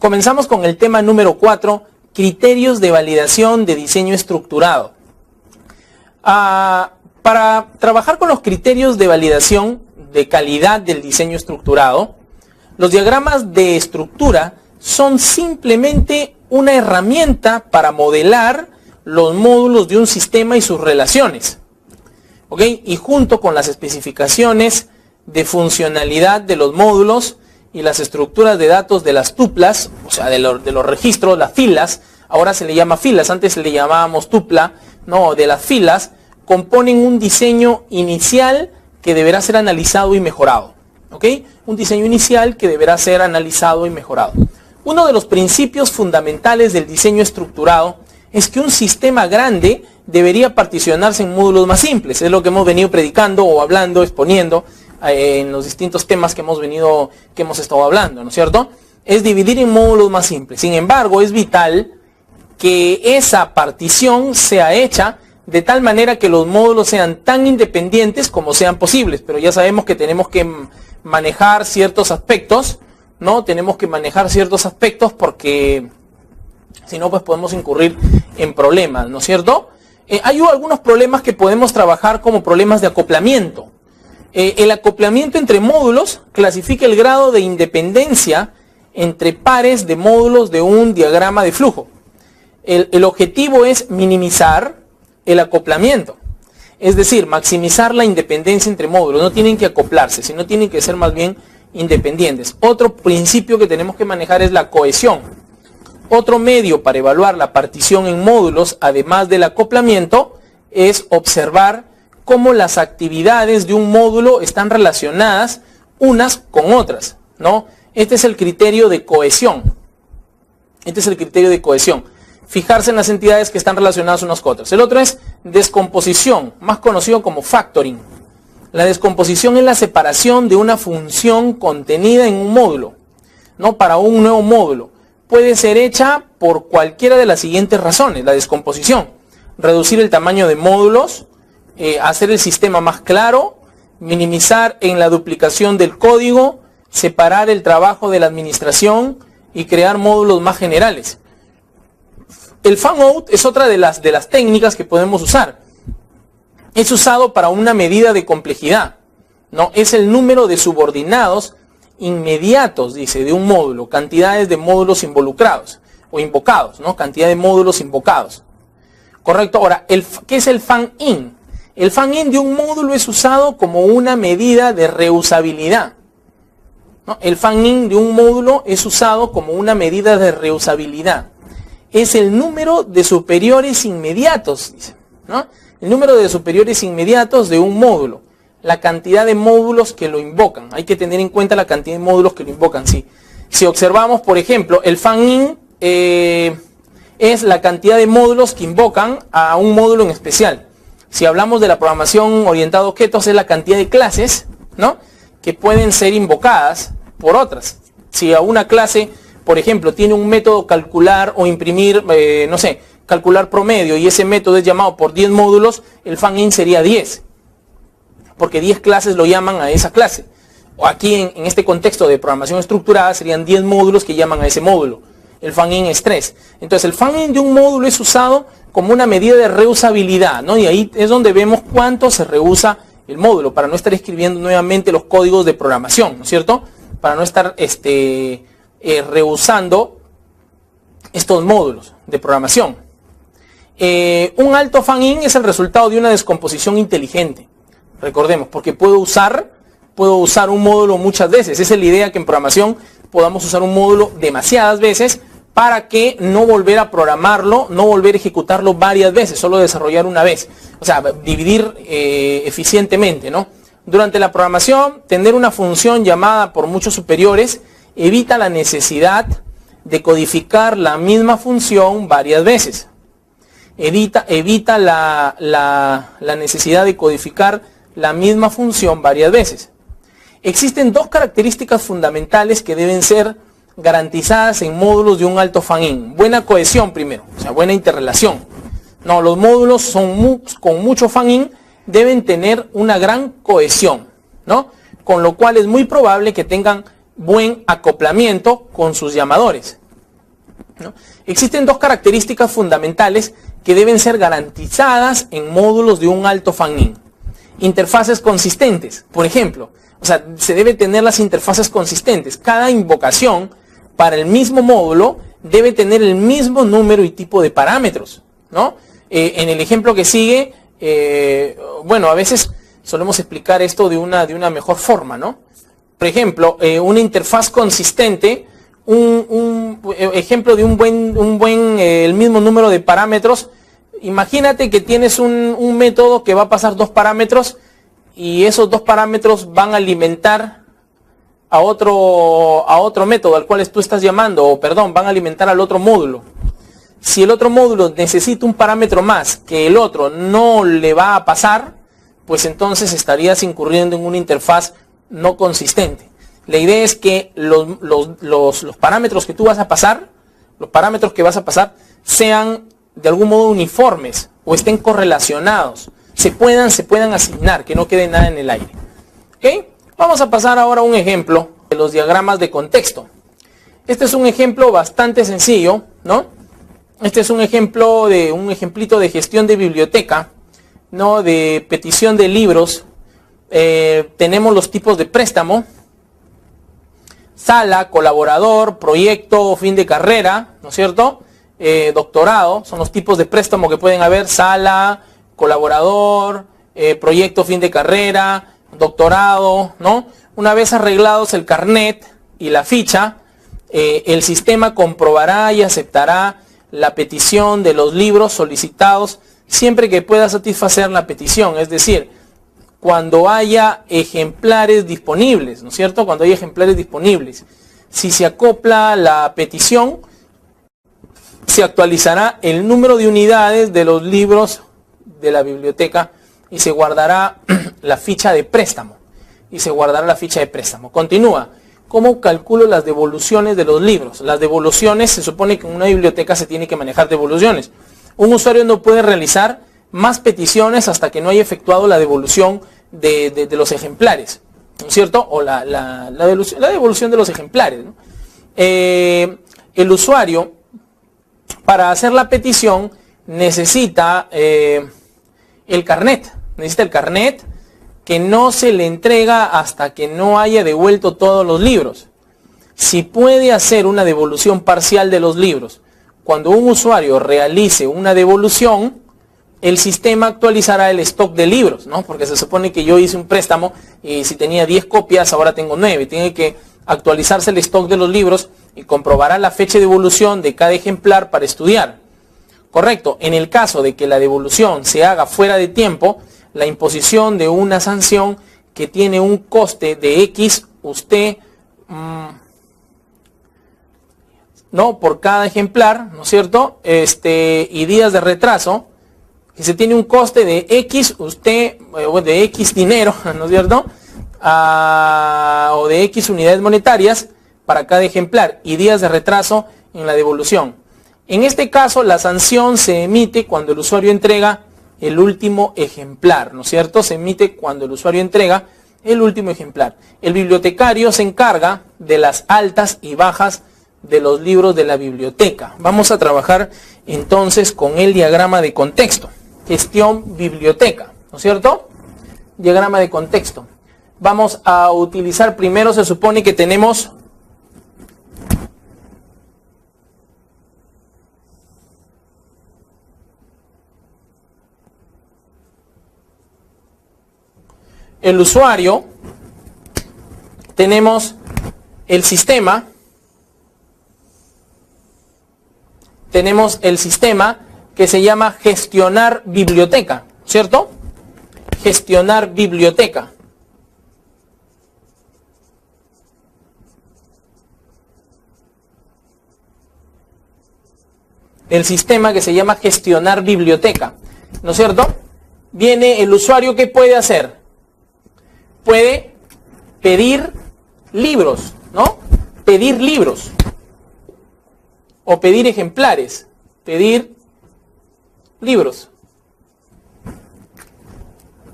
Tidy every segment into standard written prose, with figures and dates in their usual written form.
Comenzamos con el tema número 4, criterios de validación de diseño estructurado. Para trabajar con los criterios de validación de calidad del diseño estructurado, los diagramas de estructura son simplemente una herramienta para modelar los módulos de un sistema y sus relaciones. ¿Ok? Y junto con las especificaciones de funcionalidad de los módulos y las estructuras de datos de las tuplas, o sea, de los registros, las filas, ahora se le llama filas, antes se le llamábamos tupla, no, de las filas, componen un diseño inicial que deberá ser analizado y mejorado. ¿Ok? Un diseño inicial que deberá ser analizado y mejorado. Uno de los principios fundamentales del diseño estructurado es que un sistema grande debería particionarse en módulos más simples. Es lo que hemos venido predicando o hablando, exponiendo en los distintos temas que hemos estado hablando, ¿no es cierto? Es dividir en módulos más simples. Sin embargo, es vital que esa partición sea hecha de tal manera que los módulos sean tan independientes como sean posibles. Pero ya sabemos que tenemos que manejar ciertos aspectos, ¿no? Tenemos que manejar ciertos aspectos porque si no, pues podemos incurrir en problemas, ¿no es cierto? Hay algunos problemas que podemos trabajar como problemas de acoplamiento. El acoplamiento entre módulos clasifica el grado de independencia entre pares de módulos de un diagrama de flujo. El objetivo es minimizar el acoplamiento, es decir, maximizar la independencia entre módulos. No tienen que acoplarse, sino tienen que ser más bien independientes. Otro principio que tenemos que manejar es la cohesión. Otro medio para evaluar la partición en módulos, además del acoplamiento, es observar cómo las actividades de un módulo están relacionadas unas con otras, ¿no? Este es el criterio de cohesión. Este es el criterio de cohesión. Fijarse en las entidades que están relacionadas unas con otras. El otro es descomposición, más conocido como factoring. La descomposición es la separación de una función contenida en un módulo, ¿no? Para un nuevo módulo. Puede ser hecha por cualquiera de las siguientes razones. La descomposición: reducir el tamaño de módulos, hacer el sistema más claro, minimizar en la duplicación del código, separar el trabajo de la administración y crear módulos más generales. El fan-out es otra de las técnicas que podemos usar. Es usado para una medida de complejidad, ¿no? Es el número de subordinados inmediatos, dice, de un módulo, cantidades de módulos involucrados o invocados, ¿no? Cantidad de módulos invocados. Correcto. Ahora, ¿qué es el fan-in? El fan-in de un módulo es usado como una medida de reusabilidad, ¿no? El fan-in de un módulo es usado como una medida de reusabilidad. Es el número de superiores inmediatos, dice, ¿no? El número de superiores inmediatos de un módulo. La cantidad de módulos que lo invocan. Hay que tener en cuenta la cantidad de módulos que lo invocan. Sí. Si observamos, por ejemplo, el fan-in es la cantidad de módulos que invocan a un módulo en especial. Si hablamos de la programación orientada a objetos, es la cantidad de clases, ¿no?, que pueden ser invocadas por otras. Si a una clase, por ejemplo, tiene un método calcular o imprimir, no sé, calcular promedio, y ese método es llamado por 10 módulos, el fan-in sería 10. Porque 10 clases lo llaman a esa clase. O aquí en este contexto de programación estructurada serían 10 módulos que llaman a ese módulo. El fan-in es 3. Entonces el fan-in de un módulo es usado como una medida de reusabilidad, ¿no? Y ahí es donde vemos cuánto se reusa el módulo, para no estar escribiendo nuevamente los códigos de programación, ¿no es cierto? Para no estar reusando estos módulos de programación. Un alto fan-in es el resultado de una descomposición inteligente. Recordemos, porque puedo usar un módulo muchas veces. Esa es la idea, que en programación podamos usar un módulo demasiadas veces para que no volver a programarlo, no volver a ejecutarlo varias veces, solo desarrollar una vez. O sea, dividir eficientemente, ¿no? Durante la programación, tener una función llamada por muchos superiores evita la necesidad de codificar la misma función varias veces. Evita la necesidad de codificar la misma función varias veces. Existen dos características fundamentales que deben ser garantizadas en módulos de un alto fan-in. Buena cohesión primero, o sea, buena interrelación. No, los módulos con mucho fan-in deben tener una gran cohesión, ¿no? Con lo cual es muy probable que tengan buen acoplamiento con sus llamadores. ¿no? Existen dos características fundamentales que deben ser garantizadas en módulos de un alto fan-in. Interfaces consistentes, por ejemplo. O sea, se debe tener las interfaces consistentes. Cada invocación para el mismo módulo debe tener el mismo número y tipo de parámetros, ¿no? En el ejemplo que sigue, bueno, a veces solemos explicar esto de una mejor forma, ¿no? Por ejemplo, una interfaz consistente, un ejemplo de el mismo número de parámetros. Imagínate que tienes un método que va a pasar dos parámetros y esos dos parámetros van a alimentar a otro método al cual tú estás llamando, o perdón, van a alimentar al otro módulo. Si el otro módulo necesita un parámetro más que el otro no le va a pasar, pues entonces estarías incurriendo en una interfaz no consistente. La idea es que los parámetros que tú vas a pasar, sean de algún modo uniformes o estén correlacionados, se puedan asignar, que no quede nada en el aire. ¿Ok? Vamos a pasar ahora a un ejemplo de los diagramas de contexto. Este es un ejemplo bastante sencillo, ¿no? Este es un ejemplito de gestión de biblioteca, ¿no? De petición de libros. Tenemos los tipos de préstamo: sala, colaborador, proyecto, fin de carrera, ¿no es cierto? Doctorado, son los tipos de préstamo que pueden haber: sala, colaborador, proyecto, fin de carrera, doctorado, ¿no? Una vez arreglados el carnet y la ficha, el sistema comprobará y aceptará la petición de los libros solicitados siempre que pueda satisfacer la petición, es decir, cuando haya ejemplares disponibles, ¿no es cierto? Cuando haya ejemplares disponibles. Si se acopla la petición, se actualizará el número de unidades de los libros de la biblioteca y se guardará la ficha de préstamo. Continúa. ¿Cómo calculo las devoluciones de los libros? Las devoluciones, se supone que en una biblioteca se tiene que manejar devoluciones. Un usuario no puede realizar más peticiones hasta que no haya efectuado la devolución de los ejemplares, ¿no es cierto? O la devolución de los ejemplares, ¿no? El usuario, para hacer la petición, necesita el carnet. Necesita el carnet, que no se le entrega hasta que no haya devuelto todos los libros. Si puede hacer una devolución parcial de los libros, cuando un usuario realice una devolución, el sistema actualizará el stock de libros, ¿no? Porque se supone que yo hice un préstamo y si tenía 10 copias, ahora tengo 9. Tiene que actualizarse el stock de los libros y comprobará la fecha de devolución de cada ejemplar para estudiar. Correcto. En el caso de que la devolución se haga fuera de tiempo, la imposición de una sanción que tiene un coste de X, ¿no? Por cada ejemplar, ¿no es cierto? Y días de retraso, que se tiene un coste de X, de X dinero, ¿no es cierto? O de X unidades monetarias para cada ejemplar y días de retraso en la devolución. En este caso, la sanción se emite cuando el usuario entrega el último ejemplar, ¿no es cierto? Se emite cuando el usuario entrega el último ejemplar. El bibliotecario se encarga de las altas y bajas de los libros de la biblioteca. Vamos a trabajar entonces con el diagrama de contexto. Gestión biblioteca, ¿no es cierto? Diagrama de contexto. Vamos a utilizar primero, se supone que tenemos el usuario, tenemos el sistema, que se llama gestionar biblioteca, ¿cierto? Gestionar biblioteca. El sistema que se llama gestionar biblioteca, ¿no es cierto? Viene el usuario, ¿qué puede hacer? Puede pedir libros, ¿no? Pedir libros. O pedir ejemplares. Pedir libros.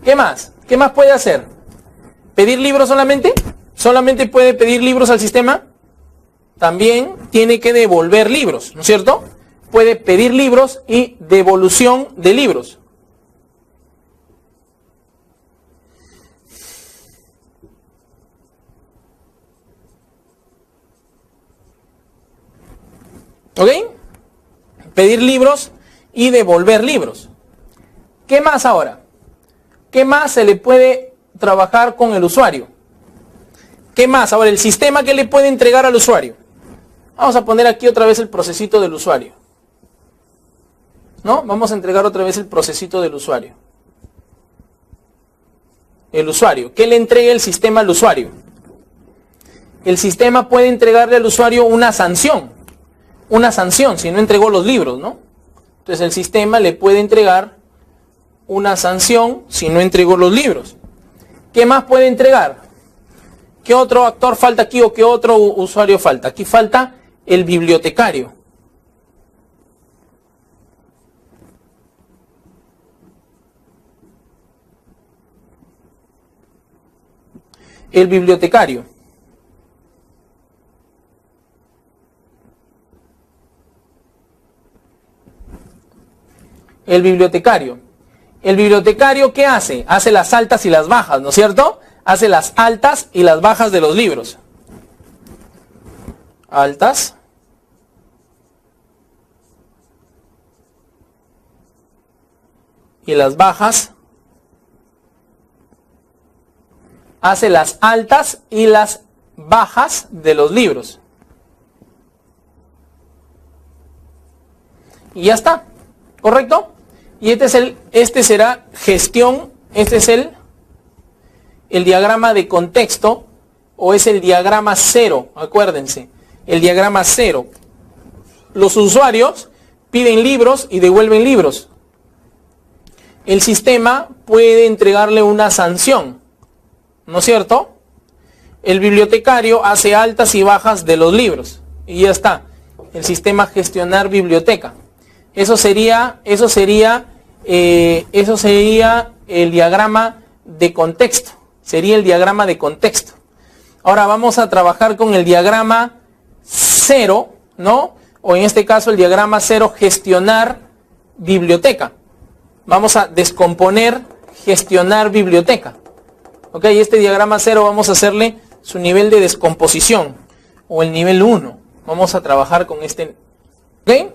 ¿Qué más? ¿Qué más puede hacer? ¿Pedir libros solamente? ¿Solamente puede pedir libros al sistema? también tiene que devolver libros, ¿no es cierto? Puede pedir libros y devolución de libros. ¿Ok? Pedir libros y devolver libros. ¿Qué más ahora? ¿Qué más se le puede trabajar con el usuario? ¿Qué más? Ahora, el sistema que le puede entregar al usuario. Vamos a poner aquí otra vez el procesito del usuario. ¿No? Vamos a entregar otra vez el procesito del usuario. El usuario. ¿Qué le entrega el sistema al usuario? El sistema puede entregarle al usuario una sanción. Una sanción si no entregó los libros, ¿no? Entonces el sistema le puede entregar una sanción si no entregó los libros. ¿Qué más puede entregar? ¿Qué otro actor falta aquí o qué otro usuario falta? Aquí falta el bibliotecario. El bibliotecario. El bibliotecario. ¿El bibliotecario qué hace? Hace las altas y las bajas, ¿no es cierto? Hace las altas y las bajas de los libros. Altas. Y las bajas. Hace las altas y las bajas de los libros. Y ya está. ¿Correcto? Y este será gestión, este es el diagrama de contexto, o es el diagrama cero, acuérdense, el diagrama cero. Los usuarios piden libros y devuelven libros. El sistema puede entregarle una sanción, ¿no es cierto? El bibliotecario hace altas y bajas de los libros. Y ya está. El sistema gestionar biblioteca. Eso sería el diagrama de contexto. Sería el diagrama de contexto. Ahora vamos a trabajar con el diagrama 0, ¿no? O en este caso el diagrama 0, gestionar biblioteca. Vamos a descomponer gestionar biblioteca. Ok, este diagrama 0 vamos a hacerle su nivel de descomposición, o el nivel 1. Vamos a trabajar con este. ¿Ok?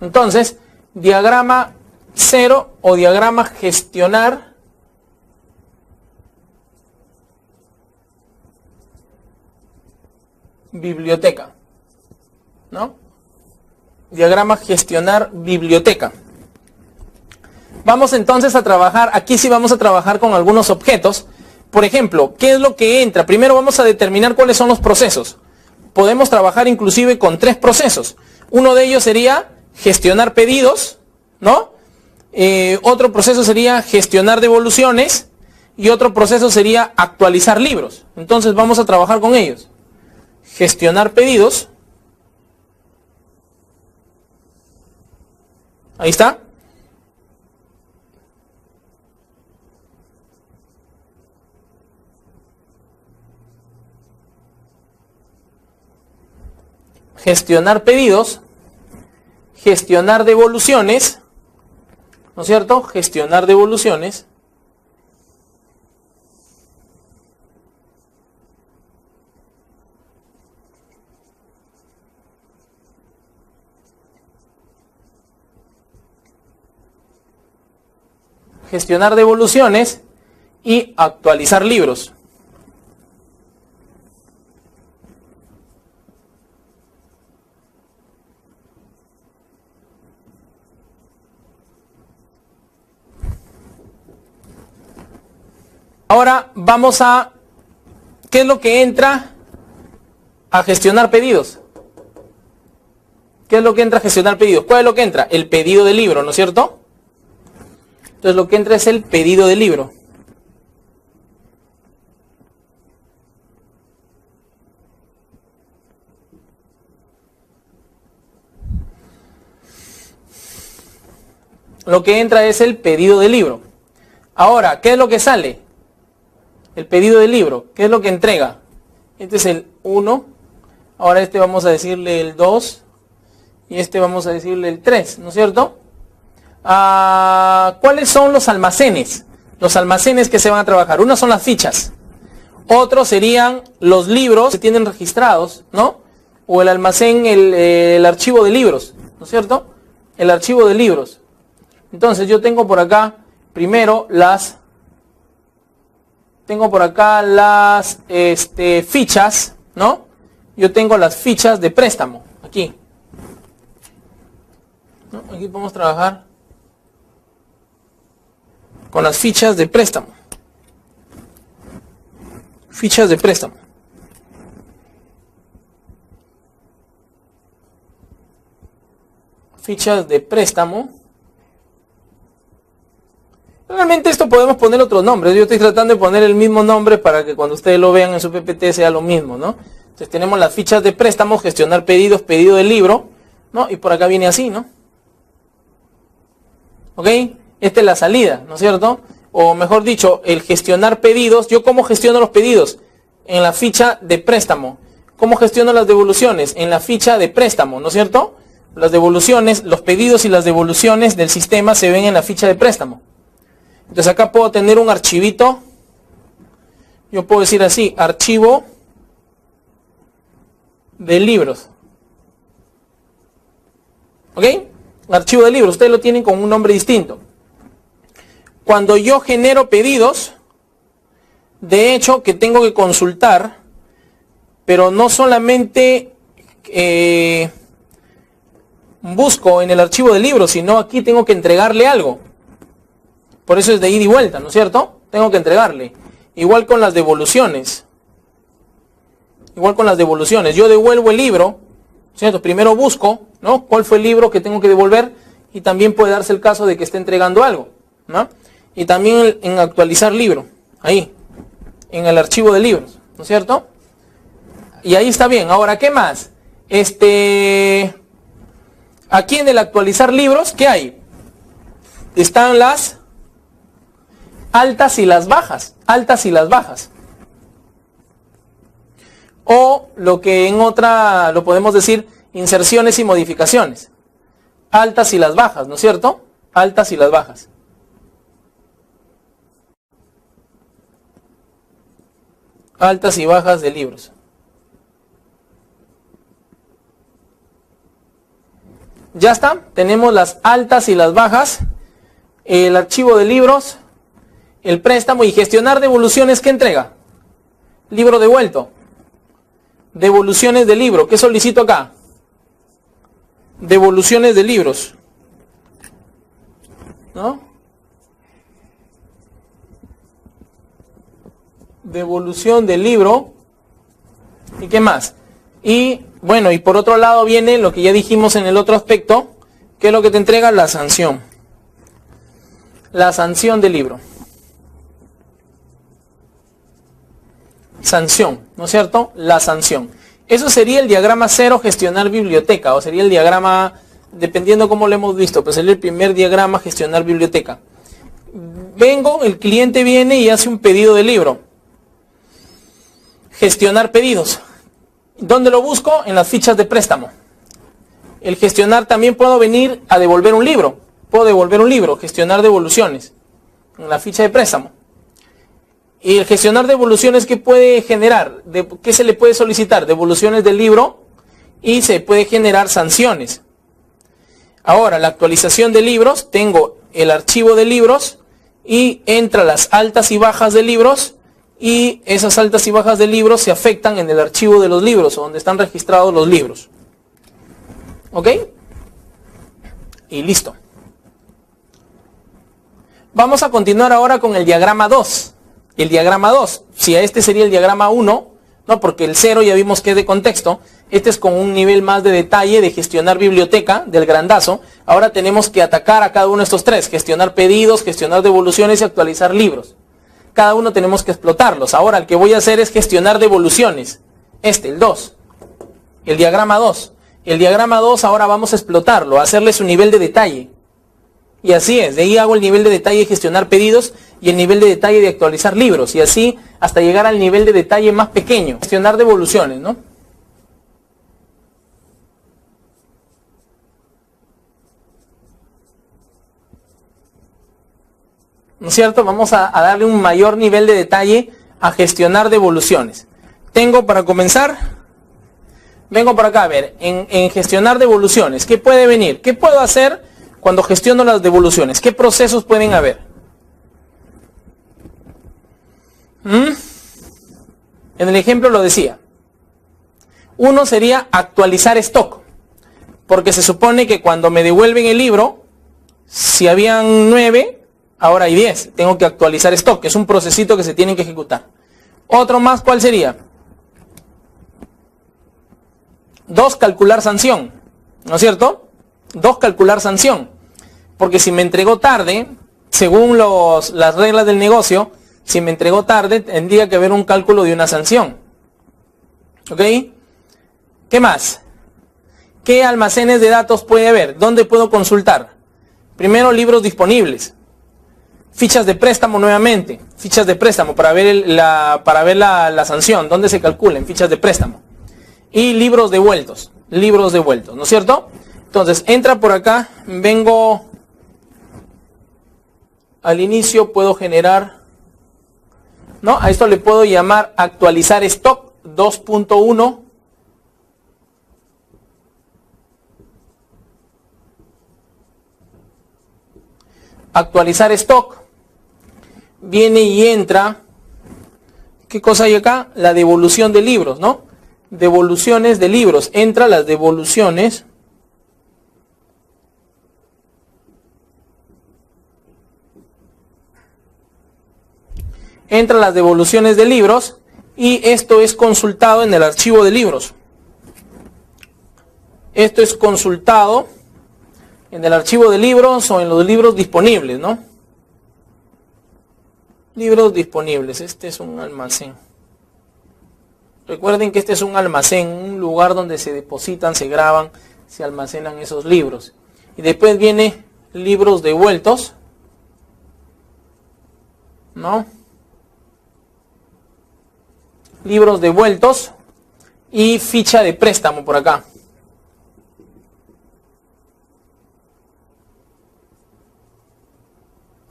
Entonces, diagrama 0 o diagrama gestionar biblioteca, ¿no? Diagrama gestionar biblioteca. Vamos entonces a trabajar, aquí sí vamos a trabajar con algunos objetos. Por ejemplo, ¿qué es lo que entra? Primero vamos a determinar cuáles son los procesos. Podemos trabajar inclusive con 3 procesos. Uno de ellos sería gestionar pedidos, ¿no? Otro proceso sería gestionar devoluciones y otro proceso sería actualizar libros. Entonces vamos a trabajar con ellos. Gestionar pedidos. Ahí está. Gestionar pedidos. Gestionar devoluciones, ¿no es cierto? Gestionar devoluciones. Gestionar devoluciones y actualizar libros. Ahora vamos a, ¿qué es lo que entra a gestionar pedidos? ¿Qué es lo que entra a gestionar pedidos? ¿Cuál es lo que entra? El pedido de libro, ¿no es cierto? Entonces lo que entra es el pedido de libro. Lo que entra es el pedido de libro. Ahora, ¿qué es lo que sale? El pedido del libro. ¿Qué es lo que entrega? Este es el 1. Ahora este vamos a decirle el 2 y este vamos a decirle el 3, ¿no es cierto? ¿Cuáles son los almacenes? Los almacenes que se van a trabajar. Una son las fichas. Otros serían los libros que tienen registrados, ¿no? O el almacén, el archivo de libros, ¿no es cierto? El archivo de libros. Entonces yo tengo por acá primero las fichas, ¿no? Yo tengo las fichas de préstamo, aquí. ¿No? Aquí podemos trabajar con las fichas de préstamo. Fichas de préstamo. Fichas de préstamo. Realmente esto podemos poner otros nombres. Yo estoy tratando de poner el mismo nombre para que cuando ustedes lo vean en su PPT sea lo mismo, ¿no? Entonces tenemos las fichas de préstamo, gestionar pedidos, pedido del libro, ¿no? Y por acá viene así, ¿no? ¿Ok? Esta es la salida, ¿no es cierto? O mejor dicho, el gestionar pedidos. ¿Yo cómo gestiono los pedidos? En la ficha de préstamo. ¿Cómo gestiono las devoluciones? En la ficha de préstamo, ¿no es cierto? Las devoluciones, los pedidos y las devoluciones del sistema se ven en la ficha de préstamo. Entonces acá puedo tener un archivito. Yo puedo decir así, archivo de libros. ¿Ok? Archivo de libros. Ustedes lo tienen con un nombre distinto. Cuando yo genero pedidos, de hecho que tengo que consultar, pero no solamente busco en el archivo de libros, sino aquí tengo que entregarle algo. Por eso es de ida y vuelta, ¿no es cierto? Tengo que entregarle. Igual con las devoluciones. Igual con las devoluciones. Yo devuelvo el libro, ¿cierto? Primero busco, ¿no? ¿Cuál fue el libro que tengo que devolver? Y también puede darse el caso de que esté entregando algo, ¿no? Y también en actualizar libro. Ahí. En el archivo de libros, ¿no es cierto? Y ahí está bien. Ahora, ¿qué más? Aquí en el actualizar libros, ¿qué hay? Están las altas y las bajas. Altas y las bajas. O lo que en otra lo podemos decir, inserciones y modificaciones. Altas y las bajas, ¿no es cierto? Altas y las bajas. Altas y bajas de libros. Ya está, tenemos las altas y las bajas, el archivo de libros, el préstamo y gestionar devoluciones. ¿Qué entrega? Libro devuelto. Devoluciones de libro. ¿Qué solicito acá? Devoluciones de libros. ¿No? Devolución del libro. ¿Y qué más? Y bueno, y por otro lado viene lo que ya dijimos en el otro aspecto, que es lo que te entrega la sanción. La sanción del libro. Sanción, ¿no es cierto? La sanción. Eso sería el diagrama 0, gestionar biblioteca, o sería el diagrama, dependiendo cómo lo hemos visto, pues sería el primer diagrama, gestionar biblioteca. Vengo, el cliente viene y hace un pedido de libro. Gestionar pedidos. ¿Dónde lo busco? En las fichas de préstamo. El gestionar, también puedo venir a devolver un libro. Puedo devolver un libro, gestionar devoluciones. En la ficha de préstamo. Y el gestionar devoluciones, ¿qué puede generar? ¿Qué se le puede solicitar? Devoluciones del libro y se puede generar sanciones. Ahora, la actualización de libros, tengo el archivo de libros y entra las altas y bajas de libros y esas altas y bajas de libros se afectan en el archivo de los libros, donde están registrados los libros. ¿Ok? Y listo. Vamos a continuar ahora con el diagrama 2. El diagrama 2, si a este sería el diagrama 1, no, porque el 0 ya vimos que es de contexto, este es con un nivel más de detalle de gestionar biblioteca, del grandazo. Ahora tenemos que atacar a cada uno de estos tres, gestionar pedidos, gestionar devoluciones y actualizar libros. Cada uno tenemos que explotarlos. Ahora el que voy a hacer es gestionar devoluciones. El 2, el diagrama 2. El diagrama 2 ahora vamos a explotarlo, a hacerle su nivel de detalle. Y así es, de ahí hago el nivel de detalle de gestionar pedidos y el nivel de detalle de actualizar libros. Y así hasta llegar al nivel de detalle más pequeño, gestionar devoluciones, ¿no? ¿no es cierto? Vamos a darle un mayor nivel de detalle a gestionar devoluciones. Tengo para comenzar, vengo por acá a ver, en gestionar devoluciones, ¿qué puede venir? ¿Qué puedo hacer cuando gestiono las devoluciones? ¿Qué procesos pueden haber? En el ejemplo lo decía. Uno sería actualizar stock, porque se supone que cuando me devuelven el libro, si habían 9, ahora hay 10. Tengo que actualizar stock, que es un procesito que se tiene que ejecutar. Otro más, ¿cuál sería? 2, calcular sanción, ¿no es cierto? 2, calcular sanción, porque si me entregó tarde, según las reglas del negocio, si me entregó tarde, tendría que haber un cálculo de una sanción. ¿Ok? ¿Qué más? ¿Qué almacenes de datos puede haber? ¿Dónde puedo consultar? Primero, libros disponibles. Fichas de préstamo nuevamente. Fichas de préstamo para ver la sanción. ¿Dónde se calculan? Fichas de préstamo. Y libros devueltos. Libros devueltos, ¿no es cierto? Entonces, entra por acá. Vengo al inicio, puedo generar... ¿no? A esto le puedo llamar actualizar stock 2.1. Actualizar stock. Viene y entra. ¿Qué cosa hay acá? La devolución de libros, ¿no? Devoluciones de libros. Entra las devoluciones. Entra las devoluciones de libros y esto es consultado en el archivo de libros. Esto es consultado en el archivo de libros o en los libros disponibles, ¿no? Libros disponibles. Este es un almacén. Recuerden que este es un almacén, un lugar donde se depositan, se graban, se almacenan esos libros. Y después viene libros devueltos, ¿no? Libros devueltos y ficha de préstamo por acá.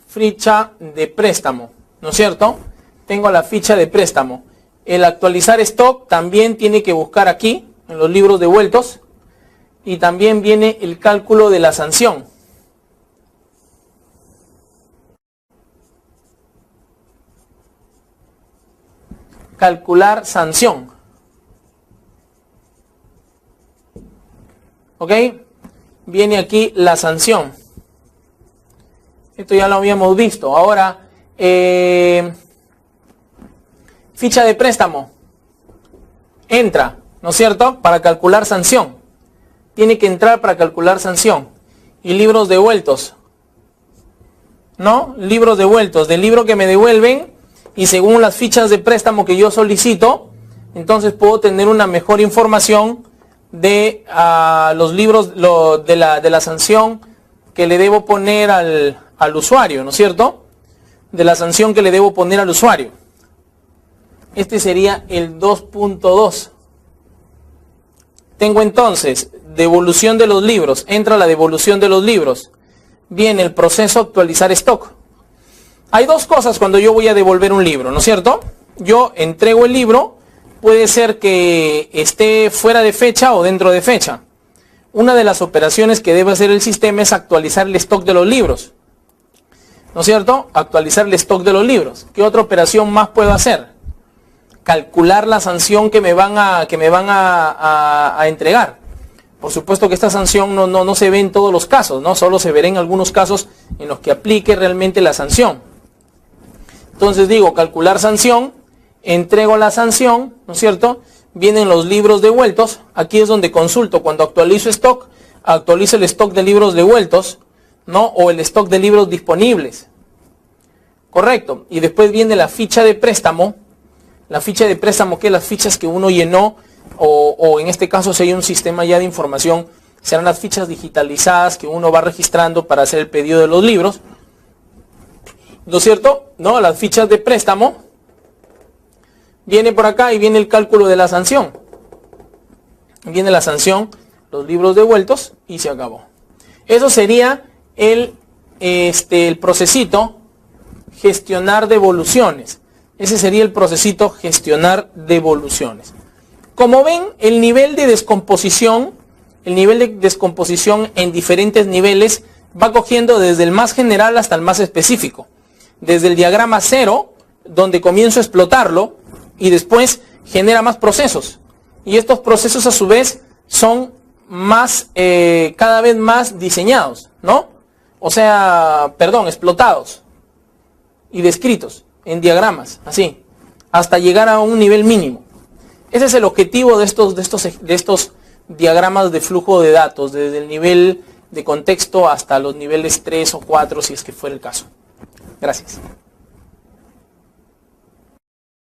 Ficha de préstamo, ¿no es cierto? Tengo la ficha de préstamo. El actualizar stock también tiene que buscar aquí, en los libros devueltos. Y también viene el cálculo de la sanción. Calcular sanción. ¿Ok? Viene aquí la sanción. Esto ya lo habíamos visto. Ahora, ficha de préstamo. Entra, ¿no es cierto? Para calcular sanción. Tiene que entrar para calcular sanción. Y libros devueltos. ¿No? Libros devueltos. Del libro que me devuelven. Y según las fichas de préstamo que yo solicito, entonces puedo tener una mejor información de los libros de la sanción que le debo poner al usuario, ¿no es cierto? De la sanción que le debo poner al usuario. Este sería el 2.2. Tengo entonces devolución de los libros. Entra la devolución de los libros. Viene el proceso actualizar stock. Hay dos cosas cuando yo voy a devolver un libro, ¿no es cierto? Yo entrego el libro, puede ser que esté fuera de fecha o dentro de fecha. Una de las operaciones que debe hacer el sistema es actualizar el stock de los libros, ¿no es cierto? Actualizar el stock de los libros. ¿Qué otra operación más puedo hacer? Calcular la sanción que me van a entregar. Por supuesto que esta sanción no se ve en todos los casos, ¿no? Solo se verá en algunos casos en los que aplique realmente la sanción. Entonces digo, calcular sanción, entrego la sanción, ¿no es cierto? Vienen los libros devueltos, aquí es donde consulto, cuando actualizo stock, actualizo el stock de libros devueltos, ¿no? O el stock de libros disponibles. Correcto. Y después viene la ficha de préstamo, que es las fichas que uno llenó, o en este caso si hay un sistema ya de información, serán las fichas digitalizadas que uno va registrando para hacer el pedido de los libros. ¿No es cierto? ¿No? Las fichas de préstamo. Viene por acá y viene el cálculo de la sanción. Viene la sanción, los libros devueltos y se acabó. Eso sería el procesito gestionar devoluciones. Ese sería el procesito gestionar devoluciones. Como ven, el nivel de descomposición en diferentes niveles va cogiendo desde el más general hasta el más específico. Desde el diagrama 0, donde comienzo a explotarlo, y después genera más procesos. Y estos procesos a su vez son cada vez más diseñados, ¿no? O sea, explotados y descritos en diagramas, así, hasta llegar a un nivel mínimo. Ese es el objetivo de estos diagramas de flujo de datos, desde el nivel de contexto hasta los niveles 3 o 4, si es que fuera el caso. Gracias.